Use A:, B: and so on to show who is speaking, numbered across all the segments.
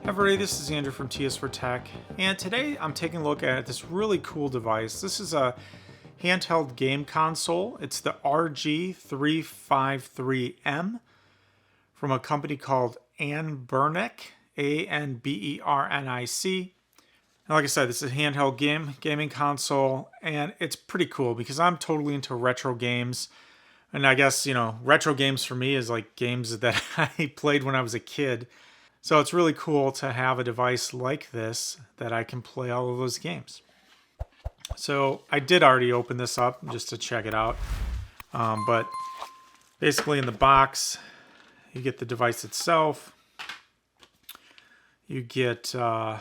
A: Hi everybody, this is Andrew from TS for Tech, and today I'm taking a look at this really cool device. This is a handheld game console. It's the RG353M from a company called Anbernic, Anbernic. And like I said, this is a handheld gaming console, and it's pretty cool because I'm totally into retro games. And I guess, retro games for me is like games that I played when I was a kid. So it's really cool to have a device like this that I can play all of those games. So I did already open this up just to check it out. But basically in the box, you get the device itself. You get, a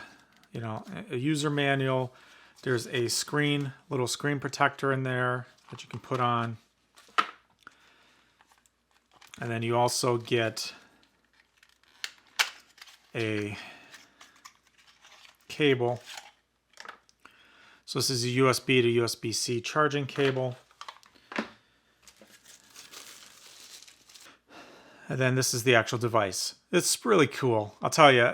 A: user manual. There's a little screen protector in there that you can put on. And then you also get a cable. So this is a USB to USB-C charging cable. And then this is the actual device. It's really cool. I'll tell you,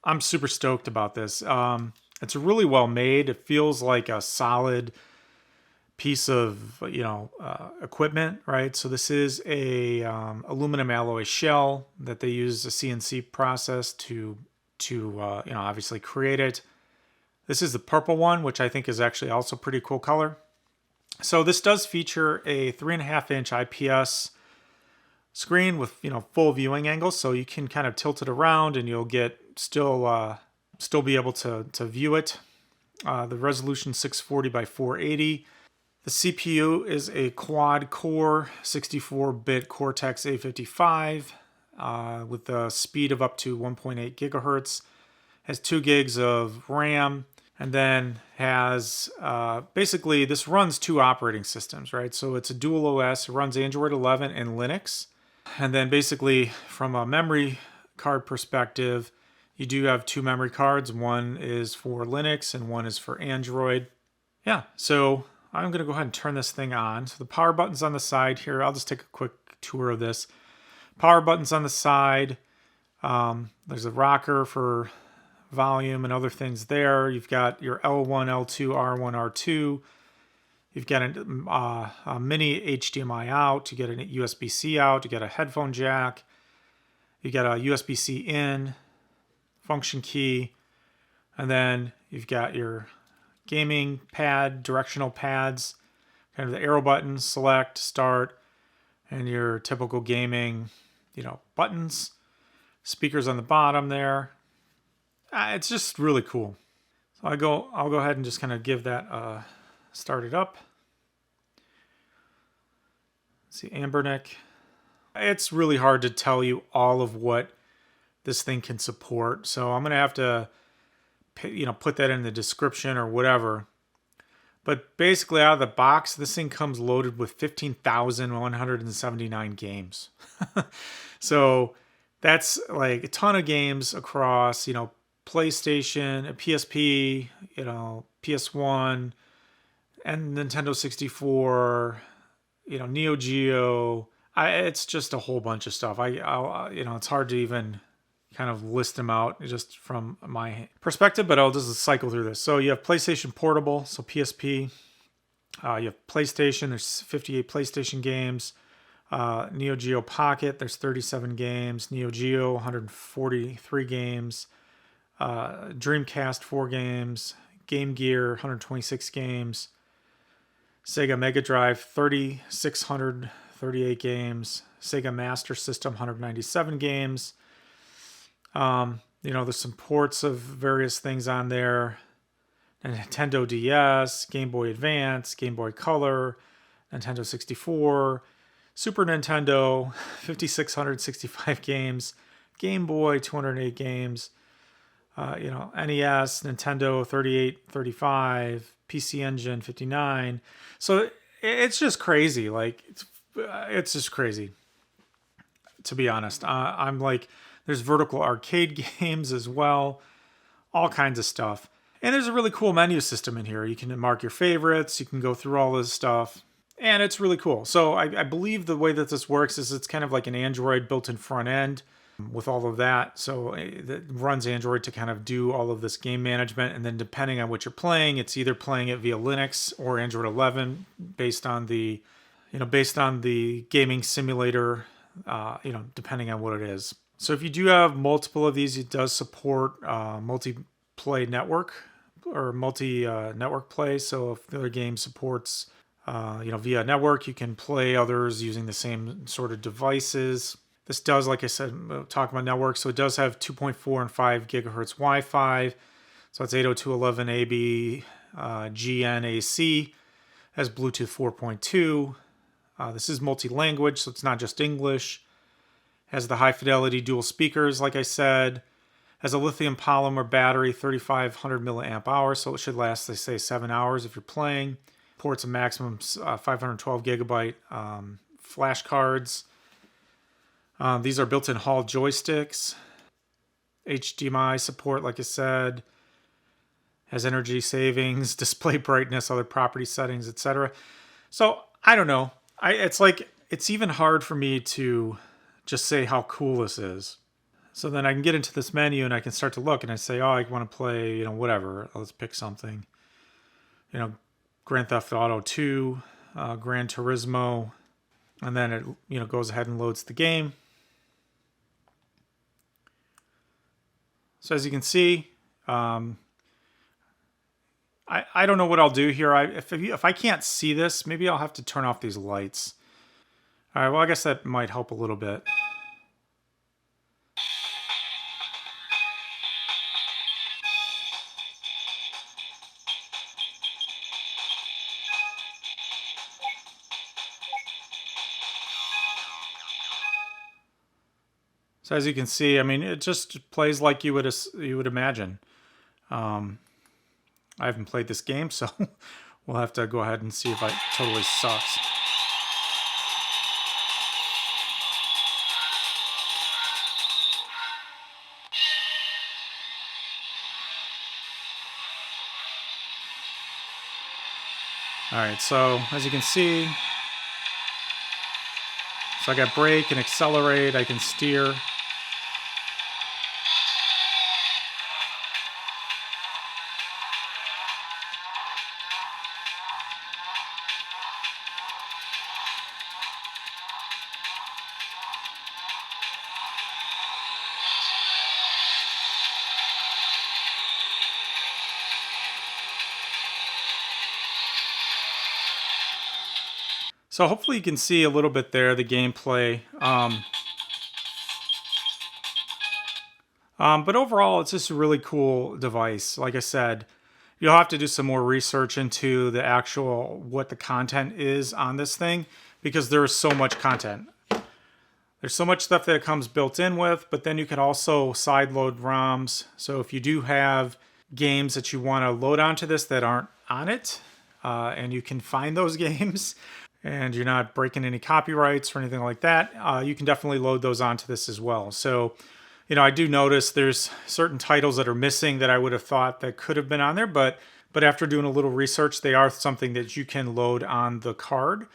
A: I'm super stoked about this. It's really well made. It feels like a solid piece of equipment, right? So this is a aluminum alloy shell that they use a CNC process to obviously create it. This is the purple one, which I think is actually also pretty cool color. So this does feature a 3.5-inch IPS screen with full viewing angles, so you can kind of tilt it around and you'll get still be able to view it. The resolution 640 by 480. The CPU is a quad-core 64-bit Cortex A55 with a speed of up to 1.8 gigahertz. Has 2 gigs of RAM, and then has basically this runs 2 operating systems, right? So it's a dual OS. It runs Android 11 and Linux. And then basically from a memory card perspective, you do have 2 memory cards. One is for Linux and one is for Android. Yeah, so I'm going to go ahead and turn this thing on. So the power button's on the side here. I'll just take a quick tour of this. Power button's on the side. There's a rocker for volume and other things there. You've got your L1, L2, R1, R2. You've got a mini HDMI out. You get a USB-C out. You get a headphone jack. You got a USB-C in, function key. And then you've got your gaming pad, directional pads, kind of the arrow buttons, select, start, and your typical gaming, buttons. Speakers on the bottom there. It's just really cool. So I'll go ahead and just kind of give that start it up. Let's see, Anbernic. It's really hard to tell you all of what this thing can support, so I'm going to have to put that in the description or whatever. But basically out of the box, this thing comes loaded with 15,179 games. So that's like a ton of games across, PlayStation, PSP, PS1, and Nintendo 64, Neo Geo. It's just a whole bunch of stuff. It's hard to even kind of list them out just from my perspective, but I'll just cycle through this. So you have PlayStation Portable, so PSP. You have PlayStation, there's 58 PlayStation games. Neo Geo Pocket, there's 37 games. Neo Geo, 143 games. Dreamcast, 4 games. Game Gear, 126 games. Sega Mega Drive, 3,638 games. Sega Master System, 197 games. There's some ports of various things on there. Nintendo DS, Game Boy Advance, Game Boy Color, Nintendo 64, Super Nintendo, 5,665 games, Game Boy, 208 games, NES, Nintendo, 38, 35, PC Engine, 59. So it's just crazy. It's just crazy, to be honest. There's vertical arcade games as well, all kinds of stuff. And there's a really cool menu system in here. You can mark your favorites. You can go through all this stuff. And it's really cool. So I believe the way that this works is it's kind of like an Android built-in front end. with all of that. So that runs Android to kind of do all of this game management. And then depending on what you're playing, it's either playing it via Linux or Android 11 based on the gaming simulator, depending on what it is. So if you do have multiple of these, it does support multi-play network or multi-network play. So if the other game supports, via network, you can play others using the same sort of devices. This does, like I said, talking about network, so it does have 2.4 and 5 gigahertz Wi-Fi. So it's 802.11ab GNAC. Has Bluetooth 4.2. This is multi-language, so it's not just English. Has the high-fidelity dual speakers, like I said. Has a lithium polymer battery, 3,500 milliamp hours, so it should last, they say, 7 hours if you're playing. Ports a maximum 512 gigabyte flash cards. These are built-in Hall joysticks. HDMI support, like I said. Has energy savings, display brightness, other property settings, etc. So I don't know. It's even hard for me to just say how cool this is. So then I can get into this menu and I can start to look and I say, oh, I want to play, whatever. Let's pick something. Grand Theft Auto 2, Gran Turismo, and then it goes ahead and loads the game. So as you can see, I don't know what I'll do here. If I can't see this, maybe I'll have to turn off these lights. All right, well, I guess that might help a little bit. So as you can see, I mean, it just plays like you would imagine. I haven't played this game, so we'll have to go ahead and see if it totally sucks. All right, so as you can see, so I got brake and accelerate, I can steer. So hopefully you can see a little bit there, the gameplay. But overall, it's just a really cool device. Like I said, you'll have to do some more research into the actual, what the content is on this thing, because there is so much content. There's so much stuff that it comes built in with, but then you can also sideload ROMs. So if you do have games that you want to load onto this that aren't on it, and you can find those games, and you're not breaking any copyrights or anything like that, you can definitely load those onto this as well. So, I do notice there's certain titles that are missing that I would have thought that could have been on there, but after doing a little research, they are something that you can load on the card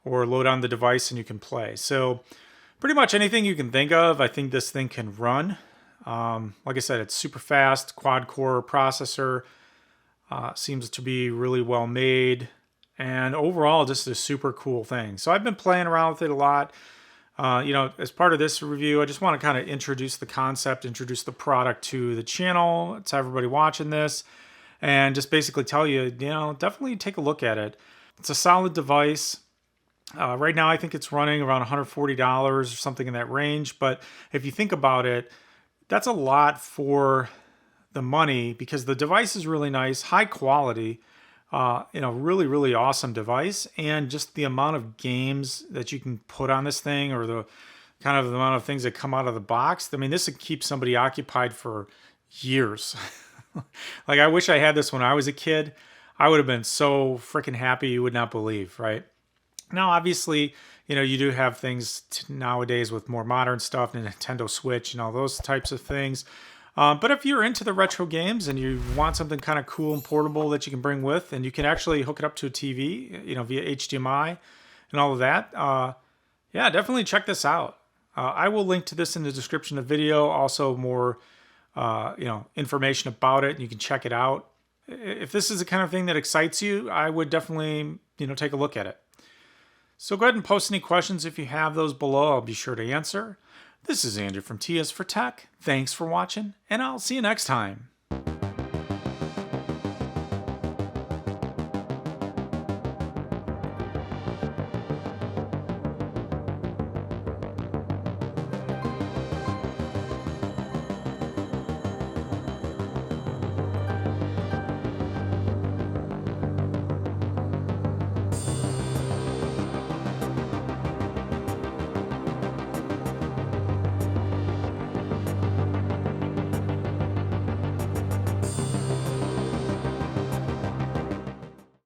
A: or load on the device and you can play. So pretty much anything you can think of, I think this thing can run. Like I said, it's super fast, quad-core processor, seems to be really well made. And overall, just a super cool thing. So I've been playing around with it a lot. As part of this review, I just want to kind of introduce the concept, introduce the product to the channel, to everybody watching this, and just basically tell you, definitely take a look at it. It's a solid device. Right now, I think it's running around $140 or something in that range. But if you think about it, that's a lot for the money because the device is really nice, high quality. Really, really awesome device, and just the amount of games that you can put on this thing, or the kind of the amount of things that come out of the box. I mean, this would keep somebody occupied for years. Like, I wish I had this when I was a kid. I would have been so freaking happy you would not believe, right? Now, obviously, you do have things nowadays with more modern stuff, the Nintendo Switch and all those types of things. But if you're into the retro games and you want something kind of cool and portable that you can bring with, and you can actually hook it up to a TV, via HDMI and all of that, yeah, definitely check this out. I will link to this in the description of the video. Also more information about it. You can check it out. If this is the kind of thing that excites you, I would definitely take a look at it. So go ahead and post any questions if you have those below. I'll be sure to answer. This is Andrew from TS for Tech. Thanks for watching, and I'll see you next time.